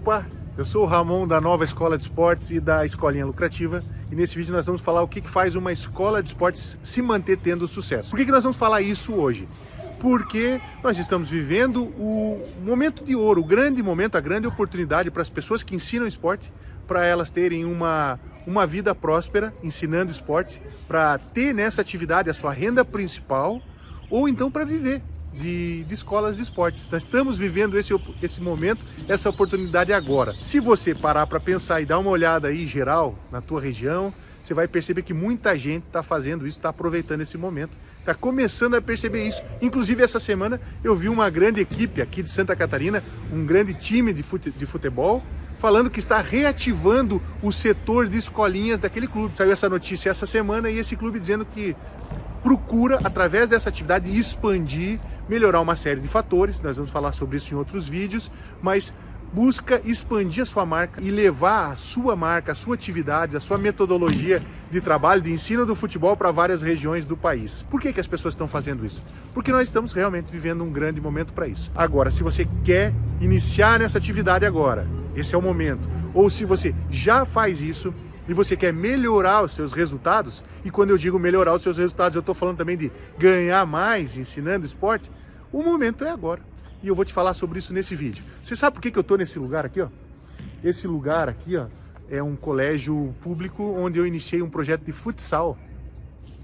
Opa, eu sou o Ramon da Nova Escola de Esportes e da Escolinha Lucrativa, e nesse vídeo nós vamos falar o que faz uma escola de esportes se manter tendo sucesso. Por que nós vamos falar isso hoje? Porque nós estamos vivendo o momento de ouro, o grande momento, a grande oportunidade para as pessoas que ensinam esporte, para elas terem uma vida próspera ensinando esporte, para ter nessa atividade a sua renda principal, ou então para viver de escolas de esportes. Nós estamos vivendo esse momento, essa oportunidade agora. Se você parar para pensar e dar uma olhada aí geral na tua região, você vai perceber que muita gente está fazendo isso, está aproveitando esse momento, está começando a perceber isso. Inclusive essa semana eu vi uma grande equipe aqui de Santa Catarina, um grande time de futebol, falando que está reativando o setor de escolinhas daquele clube. Saiu essa notícia essa semana e esse clube dizendo que procura, através dessa atividade, expandir, melhorar uma série de fatores. Nós vamos falar sobre isso em outros vídeos, mas busca expandir a sua marca e levar a sua marca, a sua atividade, a sua metodologia de trabalho, de ensino do futebol para várias regiões do país. Por que as pessoas estão fazendo isso? Porque nós estamos realmente vivendo um grande momento para isso. Agora, se você quer iniciar nessa atividade agora, esse é o momento. Ou se você já faz isso e você quer melhorar os seus resultados, e quando eu digo melhorar os seus resultados, eu estou falando também de ganhar mais ensinando esporte, o momento é agora. E eu vou te falar sobre isso nesse vídeo. Você sabe por que eu estou nesse lugar aqui, ó? Esse lugar aqui, ó, é um colégio público onde eu iniciei um projeto de futsal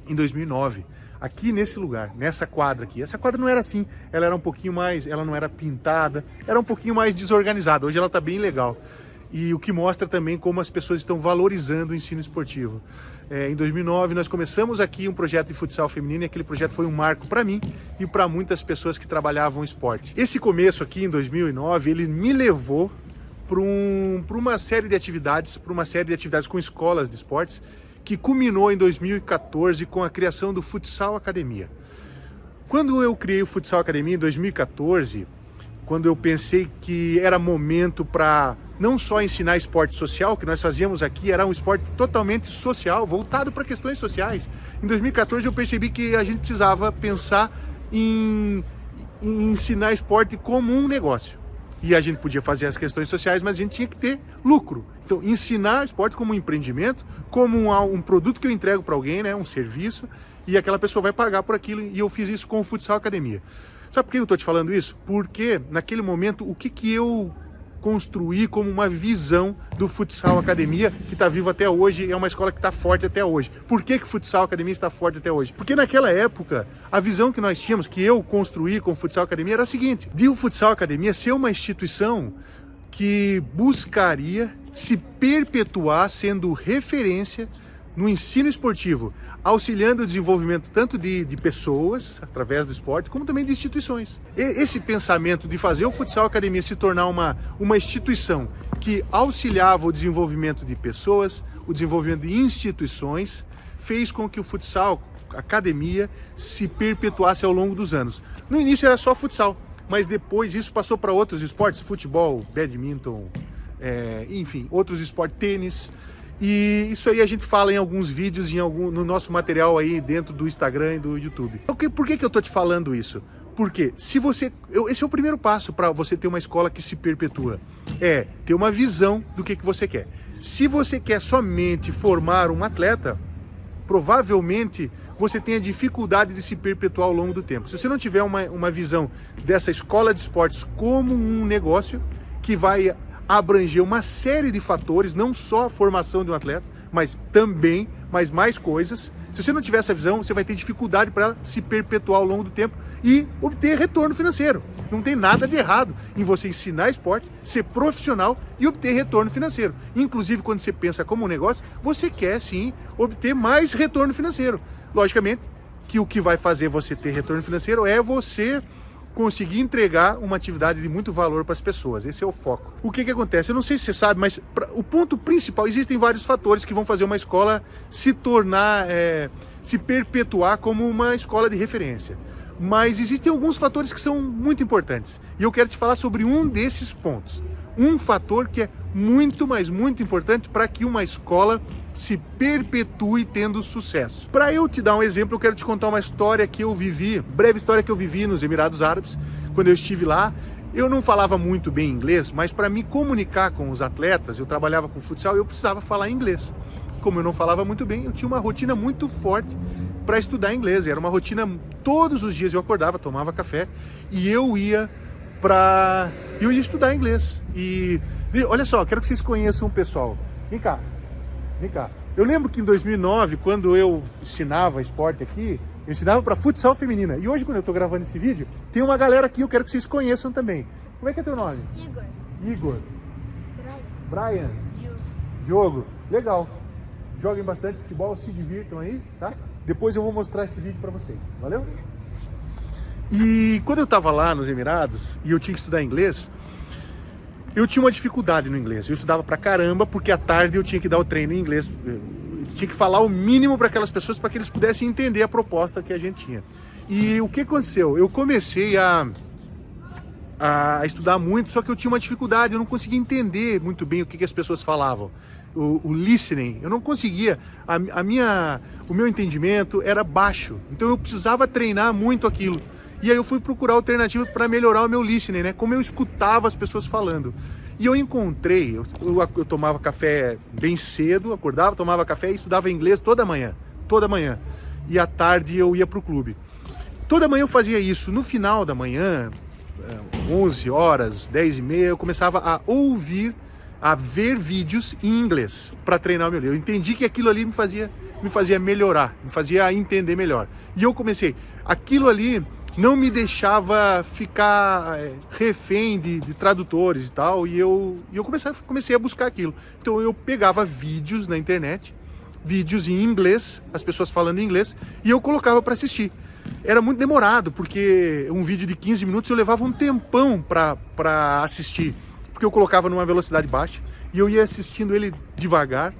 em 2009. Aqui nesse lugar, nessa quadra aqui. Essa quadra não era assim, ela era um pouquinho mais, ela não era pintada, era um pouquinho mais desorganizada. Hoje ela está bem legal. E o que mostra também como as pessoas estão valorizando o ensino esportivo. Em 2009 nós começamos aqui um projeto de futsal feminino, e aquele projeto foi um marco para mim e para muitas pessoas que trabalhavam esporte. Esse começo aqui em 2009, ele me levou para uma série de atividades, com escolas de esportes, que culminou em 2014 com a criação do Futsal Academia. Quando eu criei o Futsal Academia em 2014, quando eu pensei que era momento para não só ensinar esporte social, que nós fazíamos aqui era um esporte totalmente social, voltado para questões sociais. Em 2014 eu percebi que a gente precisava pensar em ensinar esporte como um negócio. E a gente podia fazer as questões sociais, mas a gente tinha que ter lucro. Então, ensinar esporte como um empreendimento, como um produto que eu entrego para alguém, né, um serviço, e aquela pessoa vai pagar por aquilo, e eu fiz isso com o Futsal Academia. Sabe por que eu estou te falando isso? Porque naquele momento, o que eu construí como uma visão do Futsal Academia, que está vivo até hoje, é uma escola que está forte até hoje. Por que o Futsal Academia está forte até hoje? Porque naquela época, a visão que nós tínhamos, que eu construí com o Futsal Academia, era a seguinte: de o Futsal Academia ser uma instituição que buscaria se perpetuar sendo referência no ensino esportivo, auxiliando o desenvolvimento tanto de pessoas, através do esporte, como também de instituições. Esse pensamento de fazer o Futsal Academia se tornar uma instituição que auxiliava o desenvolvimento de pessoas, o desenvolvimento de instituições, fez com que o Futsal Academia se perpetuasse ao longo dos anos. No início era só futsal, mas depois isso passou para outros esportes, futebol, badminton, enfim, outros esportes, tênis. E isso aí a gente fala em alguns vídeos, no nosso material aí dentro do Instagram e do YouTube. Por que eu estou te falando isso? Porque esse é o primeiro passo para você ter uma escola que se perpetua. É ter uma visão do que você quer. Se você quer somente formar um atleta, provavelmente você tenha dificuldade de se perpetuar ao longo do tempo. Se você não tiver uma visão dessa escola de esportes como um negócio que vai abranger uma série de fatores, não só a formação de um atleta, mas também mais coisas. Se você não tiver essa visão, você vai ter dificuldade para se perpetuar ao longo do tempo e obter retorno financeiro. Não tem nada de errado em você ensinar esporte, ser profissional e obter retorno financeiro. Inclusive, quando você pensa como um negócio, você quer sim obter mais retorno financeiro. Logicamente que o que vai fazer você ter retorno financeiro é você conseguir entregar uma atividade de muito valor para as pessoas. Esse é o foco. O que acontece? Eu não sei se você sabe, mas o ponto principal, existem vários fatores que vão fazer uma escola se tornar, se perpetuar como uma escola de referência. Mas existem alguns fatores que são muito importantes. E eu quero te falar sobre um desses pontos. Um fator que é muito, mas muito importante para que uma escola se perpetue tendo sucesso. Para eu te dar um exemplo, eu quero te contar uma história que eu vivi, breve história que eu vivi nos Emirados Árabes, quando eu estive lá. Eu não falava muito bem inglês, mas para me comunicar com os atletas, eu trabalhava com futsal e eu precisava falar inglês. Como eu não falava muito bem, eu tinha uma rotina muito forte para estudar inglês. Era uma rotina, todos os dias eu acordava, tomava café e eu ia estudar inglês. E olha só, quero que vocês conheçam o pessoal. Vem cá, vem cá. Eu lembro que em 2009, quando eu ensinava esporte aqui, eu ensinava para futsal feminina. E hoje, quando eu estou gravando esse vídeo, tem uma galera aqui, eu quero que vocês conheçam também. Como é que é teu nome? Igor. Igor. Brian. Brian. Diogo. Legal. Joguem bastante futebol, se divirtam aí, tá? Depois eu vou mostrar esse vídeo para vocês. Valeu? E quando eu estava lá nos Emirados e eu tinha que estudar inglês, eu tinha uma dificuldade no inglês. Eu estudava pra caramba, porque à tarde eu tinha que dar o treino em inglês. Eu tinha que falar o mínimo para aquelas pessoas para que eles pudessem entender a proposta que a gente tinha. E o que aconteceu? Eu comecei a estudar muito, só que eu tinha uma dificuldade, eu não conseguia entender muito bem o que as pessoas falavam. O listening, eu não conseguia, o meu entendimento era baixo, então eu precisava treinar muito aquilo. E aí eu fui procurar alternativas para melhorar o meu listening, né? Como eu escutava as pessoas falando. E eu encontrei, eu tomava café bem cedo, acordava, tomava café e estudava inglês toda manhã. E à tarde eu ia para o clube. Toda manhã eu fazia isso. No final da manhã, 11 horas, 10h30, eu começava a ver vídeos em inglês para treinar o meu inglês. Eu entendi que aquilo ali me fazia melhorar, me fazia entender melhor. E eu comecei, aquilo ali não me deixava ficar refém de tradutores e tal, e eu comecei a buscar aquilo. Então eu pegava vídeos na internet, vídeos em inglês, as pessoas falando em inglês, e eu colocava para assistir. Era muito demorado, porque um vídeo de 15 minutos eu levava um tempão para assistir, porque eu colocava numa velocidade baixa e eu ia assistindo ele devagar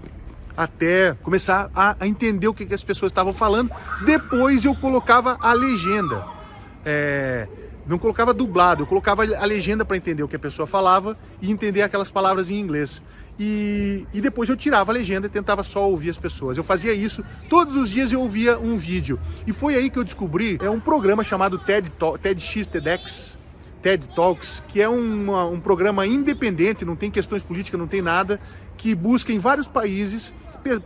até começar a entender o que as pessoas estavam falando. Depois eu colocava a legenda, não colocava dublado, eu colocava a legenda para entender o que a pessoa falava e entender aquelas palavras em inglês. E depois eu tirava a legenda e tentava só ouvir as pessoas. Eu fazia isso, todos os dias eu ouvia um vídeo. E foi aí que eu descobri um programa chamado TEDx, TED Talks, que é um programa independente, não tem questões políticas, não tem nada, que busca em vários países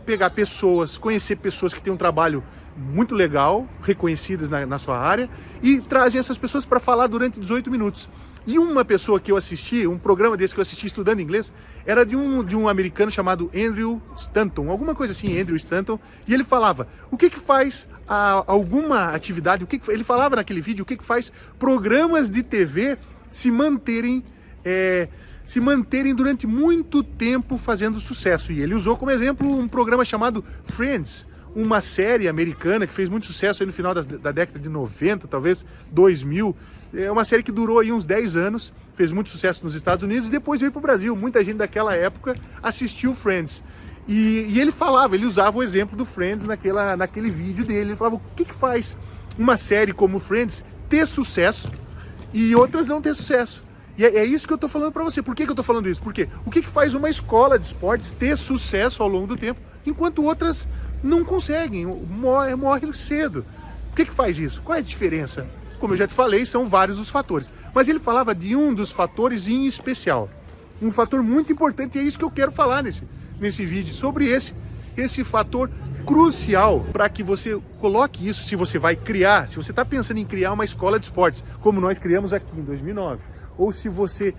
pegar pessoas, conhecer pessoas que têm um trabalho muito legal, reconhecidas na sua área, e trazem essas pessoas para falar durante 18 minutos. E uma pessoa que eu assisti, um programa desse que eu assisti estudando inglês, era de um americano chamado Andrew Stanton, alguma coisa assim, Andrew Stanton, e ele falava, o que faz alguma atividade, ele falava naquele vídeo, o que faz programas de TV se manterem durante muito tempo fazendo sucesso. E ele usou como exemplo um programa chamado Friends, uma série americana que fez muito sucesso aí no final da década de 90, talvez 2000. É uma série que durou aí uns 10 anos, fez muito sucesso nos Estados Unidos e depois veio para o Brasil. Muita gente daquela época assistiu Friends. E ele usava o exemplo do Friends naquele vídeo dele. Ele falava, o que faz uma série como Friends ter sucesso e outras não ter sucesso? E é isso que eu estou falando para você. Por que eu estou falando isso? Porque o que faz uma escola de esportes ter sucesso ao longo do tempo, enquanto outras não conseguem, morrem cedo? O que faz isso? Qual é a diferença? Como eu já te falei, são vários os fatores. Mas ele falava de um dos fatores em especial. Um fator muito importante, e é isso que eu quero falar nesse vídeo, sobre esse fator crucial para que você coloque isso, se você está pensando em criar uma escola de esportes, como nós criamos aqui em 2009, ou se você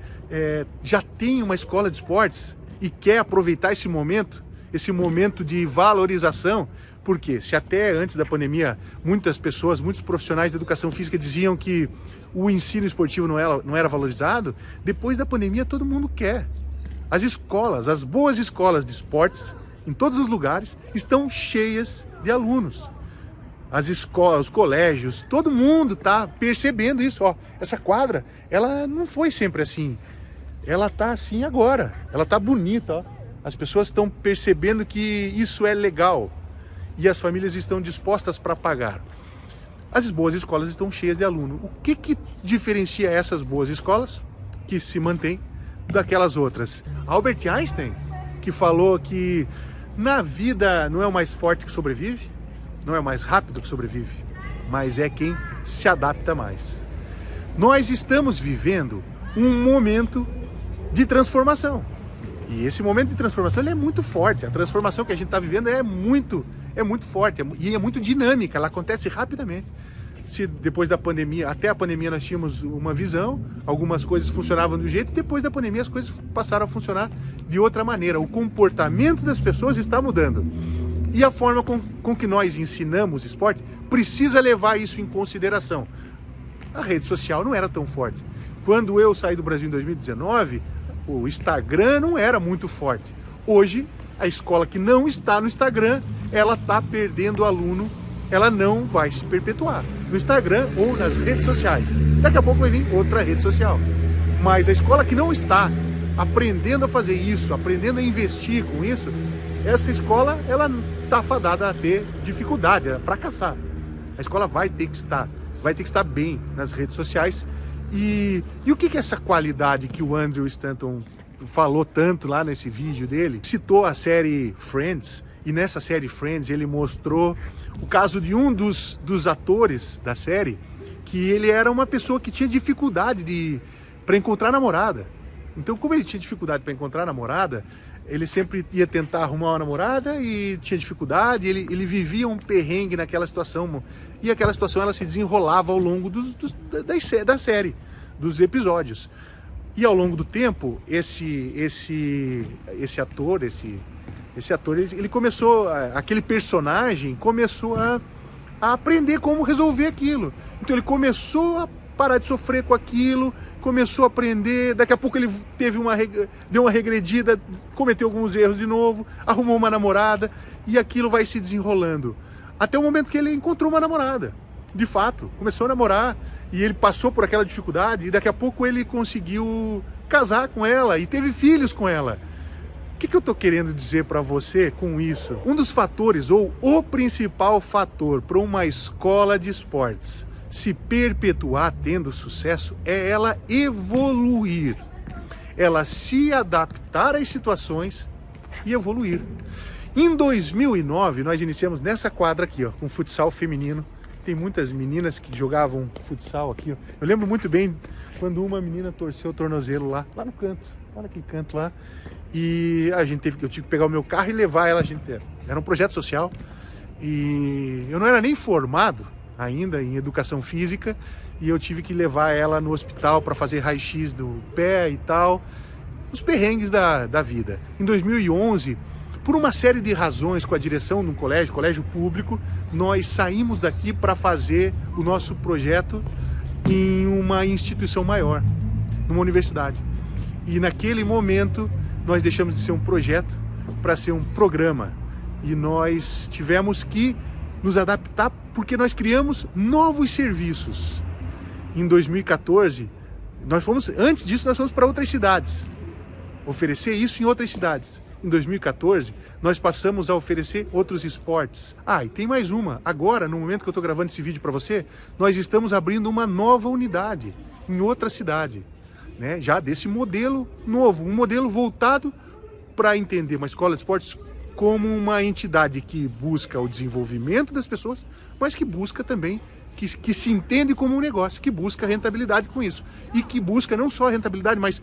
já tem uma escola de esportes e quer aproveitar esse momento de valorização, porque se até antes da pandemia muitos profissionais da educação física diziam que o ensino esportivo não era valorizado, depois da pandemia todo mundo quer. As boas escolas de esportes em todos os lugares estão cheias de alunos. As escolas, os colégios, todo mundo está percebendo isso. Essa quadra, ela não foi sempre assim. Ela está assim agora. Ela está bonita. As pessoas estão percebendo que isso é legal. E as famílias estão dispostas para pagar. As boas escolas estão cheias de aluno. O que diferencia essas boas escolas, que se mantêm, daquelas outras? Albert Einstein, que falou que na vida não é o mais forte que sobrevive, não é o mais rápido que sobrevive, mas é quem se adapta mais. Nós estamos vivendo um momento de transformação. E esse momento de transformação ele é muito forte. A transformação que a gente está vivendo é muito forte e é muito dinâmica, ela acontece rapidamente. Se depois da pandemia, até a pandemia nós tínhamos uma visão, algumas coisas funcionavam de um jeito, depois da pandemia as coisas passaram a funcionar de outra maneira. O comportamento das pessoas está mudando. E a forma com que nós ensinamos esporte precisa levar isso em consideração. A rede social não era tão forte. Quando eu saí do Brasil em 2019, o Instagram não era muito forte. Hoje, a escola que não está no Instagram, ela está perdendo aluno, ela não vai se perpetuar no Instagram ou nas redes sociais. Daqui a pouco vai vir outra rede social. Mas a escola que não está aprendendo a fazer isso, aprendendo a investir com isso, essa escola ela está fadada a ter dificuldade, a fracassar. A escola vai ter que estar bem nas redes sociais. E o que é essa qualidade que o Andrew Stanton falou tanto lá nesse vídeo dele? Citou a série Friends, e nessa série Friends ele mostrou o caso de um dos atores da série, que ele era uma pessoa que tinha dificuldade para encontrar namorada. Então, como ele tinha dificuldade para encontrar namorada, ele sempre ia tentar arrumar uma namorada e tinha dificuldade, ele vivia um perrengue naquela situação, e aquela situação ela se desenrolava ao longo da série, dos episódios. E ao longo do tempo, esse ator, ele começou, aquele personagem começou a aprender como resolver aquilo. Então ele começou a parar de sofrer com aquilo, começou a aprender, daqui a pouco ele deu uma regredida, cometeu alguns erros de novo, arrumou uma namorada, e aquilo vai se desenrolando. Até o momento que ele encontrou uma namorada, de fato, começou a namorar, e ele passou por aquela dificuldade, e daqui a pouco ele conseguiu casar com ela, e teve filhos com ela. O que eu estou querendo dizer para você com isso? Um dos fatores, ou o principal fator para uma escola de esportes se perpetuar tendo sucesso, é ela evoluir, ela se adaptar às situações e evoluir. Em 2009, nós iniciamos nessa quadra aqui, ó, com futsal feminino. Tem muitas meninas que jogavam futsal aqui, ó. Eu lembro muito bem quando uma menina torceu o tornozelo lá no canto, lá naquele canto lá. E eu tive que pegar o meu carro e levar ela. Era um projeto social e eu não era nem formado ainda em educação física, e eu tive que levar ela no hospital para fazer raio-x do pé e tal, os perrengues da vida. Em 2011, por uma série de razões com a direção de um colégio público, nós saímos daqui para fazer o nosso projeto em uma instituição maior, numa universidade. E naquele momento nós deixamos de ser um projeto para ser um programa, e nós tivemos que nos adaptar porque nós criamos novos serviços. Em 2014, antes disso nós fomos para outras cidades, oferecer isso em outras cidades. Em 2014, nós passamos a oferecer outros esportes. E tem mais uma. Agora, no momento que eu estou gravando esse vídeo para você, nós estamos abrindo uma nova unidade em outra cidade, né? Já desse modelo novo, um modelo voltado para entender uma escola de esportes como uma entidade que busca o desenvolvimento das pessoas, mas que busca também, que se entende como um negócio, que busca rentabilidade com isso. E que busca não só a rentabilidade, mas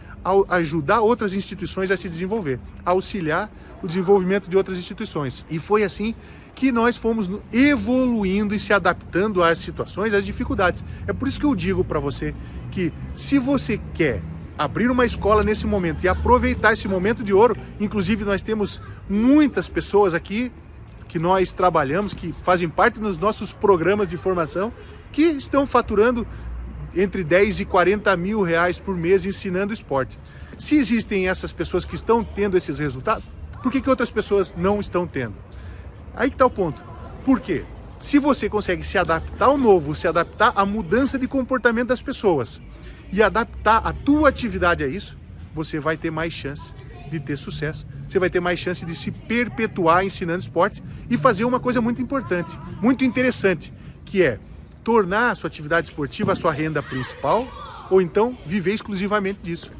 ajudar outras instituições a se desenvolver, auxiliar o desenvolvimento de outras instituições. E foi assim que nós fomos evoluindo e se adaptando às situações, às dificuldades. É por isso que eu digo para você que, se você quer abrir uma escola nesse momento e aproveitar esse momento de ouro, inclusive nós temos muitas pessoas aqui que nós trabalhamos, que fazem parte dos nossos programas de formação, que estão faturando entre 10 e 40 mil reais por mês ensinando esporte. Se existem essas pessoas que estão tendo esses resultados, por que outras pessoas não estão tendo? Aí que está o ponto. Por quê? Se você consegue se adaptar ao novo, se adaptar à mudança de comportamento das pessoas e adaptar a tua atividade a isso, você vai ter mais chance de ter sucesso, você vai ter mais chance de se perpetuar ensinando esporte e fazer uma coisa muito importante, muito interessante, que é tornar a sua atividade esportiva a sua renda principal, ou então viver exclusivamente disso.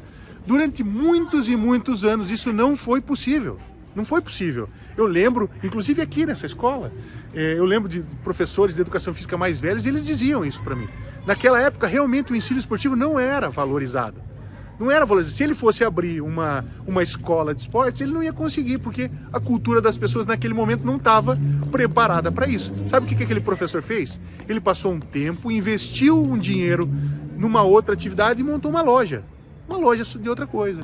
Durante muitos e muitos anos isso não foi possível. Não foi possível. Eu lembro, inclusive aqui nessa escola, eu lembro de professores de educação física mais velhos, e eles diziam isso para mim. Naquela época, realmente o ensino esportivo não era valorizado. Não era valorizado. Se ele fosse abrir uma escola de esportes, ele não ia conseguir, porque a cultura das pessoas naquele momento não estava preparada para isso. Sabe o que aquele professor fez? Ele passou um tempo, investiu um dinheiro numa outra atividade e montou uma loja de outra coisa.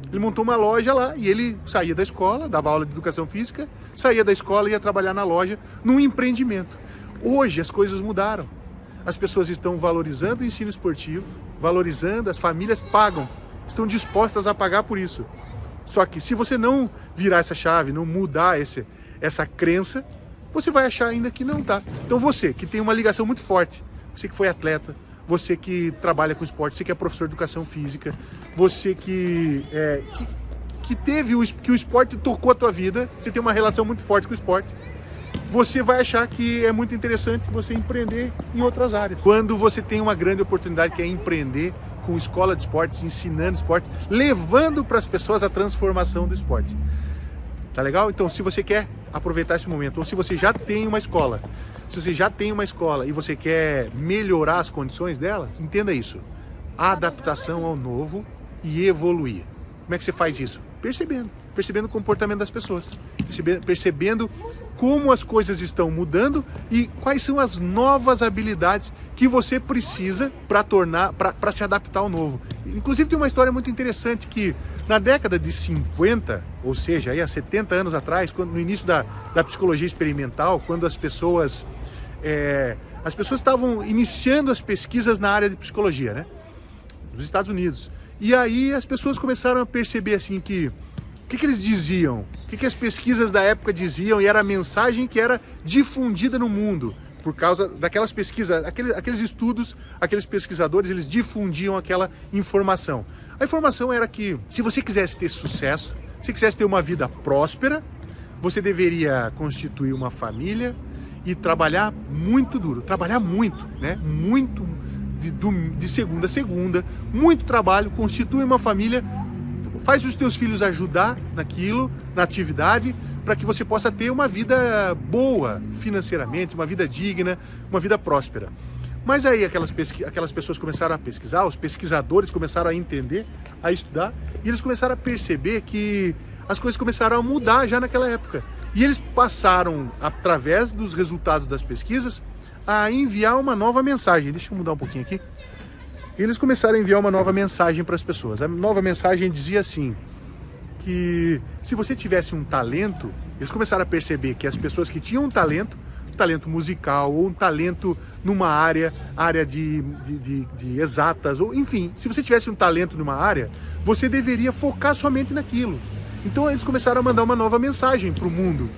Ele montou uma loja lá e ele saía da escola, dava aula de educação física, saía da escola e ia trabalhar na loja, num empreendimento. Hoje as coisas mudaram. As pessoas estão valorizando o ensino esportivo, valorizando, as famílias pagam, estão dispostas a pagar por isso. Só que se você não virar essa chave, não mudar essa crença, você vai achar ainda que não tá. Então você que tem uma ligação muito forte, você que foi atleta, você que trabalha com esporte, você que é professor de educação física, você que teve que o esporte tocou a tua vida, você tem uma relação muito forte com o esporte, você vai achar que é muito interessante você empreender em outras áreas. Quando você tem uma grande oportunidade que é empreender com escola de esportes, ensinando esporte, levando para as pessoas a transformação do esporte. Tá legal? Então, se você quer aproveitar esse momento, ou se você já tem uma escola, e você quer melhorar as condições dela, entenda isso. Adaptação ao novo e evoluir. Como é que você faz isso? Percebendo o comportamento das pessoas, percebendo como as coisas estão mudando e quais são as novas habilidades que você precisa para se adaptar ao novo. Inclusive tem uma história muito interessante que na década de 50, ou seja, aí há 70 anos atrás, no início da psicologia experimental, quando as pessoas estavam iniciando as pesquisas na área de psicologia, né, nos Estados Unidos. E aí as pessoas começaram a perceber assim que o que eles diziam, o que as pesquisas da época diziam, e era a mensagem que era difundida no mundo por causa daquelas pesquisas, aqueles estudos, aqueles pesquisadores, eles difundiam aquela informação. A informação era que se você quisesse ter sucesso, se quisesse ter uma vida próspera, você deveria constituir uma família e trabalhar muito duro, trabalhar muito, né? Muito, de segunda a segunda, muito trabalho, constitui uma família, faz os teus filhos ajudar naquilo, na atividade, para que você possa ter uma vida boa financeiramente, uma vida digna, uma vida próspera. Mas aí aquelas pessoas começaram a pesquisar, os pesquisadores começaram a entender, a estudar, e eles começaram a perceber que as coisas começaram a mudar já naquela época. E eles passaram, através dos resultados das pesquisas, a enviar uma nova mensagem. Deixa eu mudar um pouquinho aqui. Eles começaram a enviar uma nova mensagem para as pessoas. A nova mensagem dizia assim, que se você tivesse um talento, eles começaram a perceber que as pessoas que tinham um talento musical ou um talento numa área de exatas, ou enfim, se você tivesse um talento numa área, você deveria focar somente naquilo. Então eles começaram a mandar uma nova mensagem para o mundo,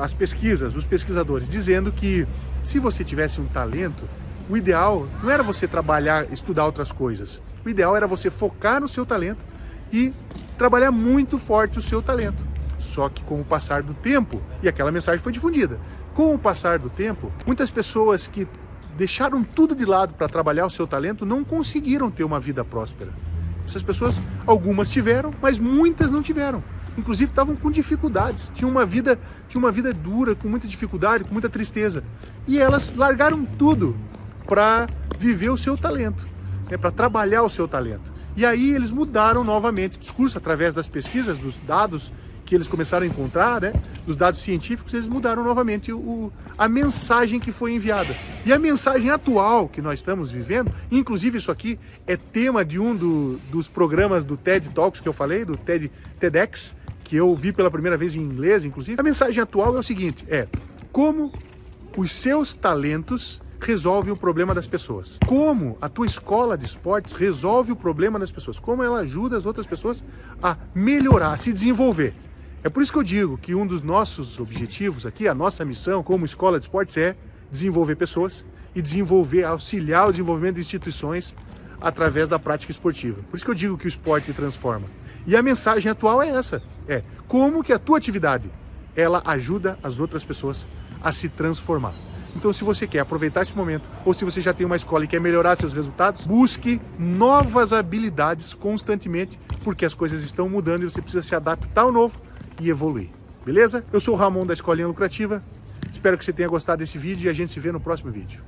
as pesquisas, os pesquisadores, dizendo que se você tivesse um talento, o ideal não era você trabalhar, estudar outras coisas. O ideal era você focar no seu talento e trabalhar muito forte o seu talento. Só que com o passar do tempo, e aquela mensagem foi difundida, com o passar do tempo, muitas pessoas que deixaram tudo de lado para trabalhar o seu talento não conseguiram ter uma vida próspera. Essas pessoas, algumas tiveram, mas muitas não tiveram. Inclusive estavam com dificuldades, tinham uma vida dura, com muita dificuldade, com muita tristeza. E elas largaram tudo para viver o seu talento, né, para trabalhar o seu talento. E aí eles mudaram novamente o discurso através das pesquisas, dos dados que eles começaram a encontrar, né, dos dados científicos, eles mudaram novamente a mensagem que foi enviada. E a mensagem atual que nós estamos vivendo, inclusive isso aqui é tema de um dos programas do TED Talks que eu falei, do TEDx, que eu vi pela primeira vez em inglês, inclusive. A mensagem atual é o seguinte, como os seus talentos resolvem o problema das pessoas. Como a tua escola de esportes resolve o problema das pessoas. Como ela ajuda as outras pessoas a melhorar, a se desenvolver. É por isso que eu digo que um dos nossos objetivos aqui, a nossa missão como escola de esportes é desenvolver pessoas e auxiliar o desenvolvimento de instituições através da prática esportiva. Por isso que eu digo que o esporte transforma. E a mensagem atual é essa, como que a tua atividade, ela ajuda as outras pessoas a se transformar. Então, se você quer aproveitar esse momento, ou se você já tem uma escola e quer melhorar seus resultados, busque novas habilidades constantemente, porque as coisas estão mudando e você precisa se adaptar ao novo e evoluir. Beleza? Eu sou o Ramon da Escolinha Lucrativa. Espero que você tenha gostado desse vídeo e a gente se vê no próximo vídeo.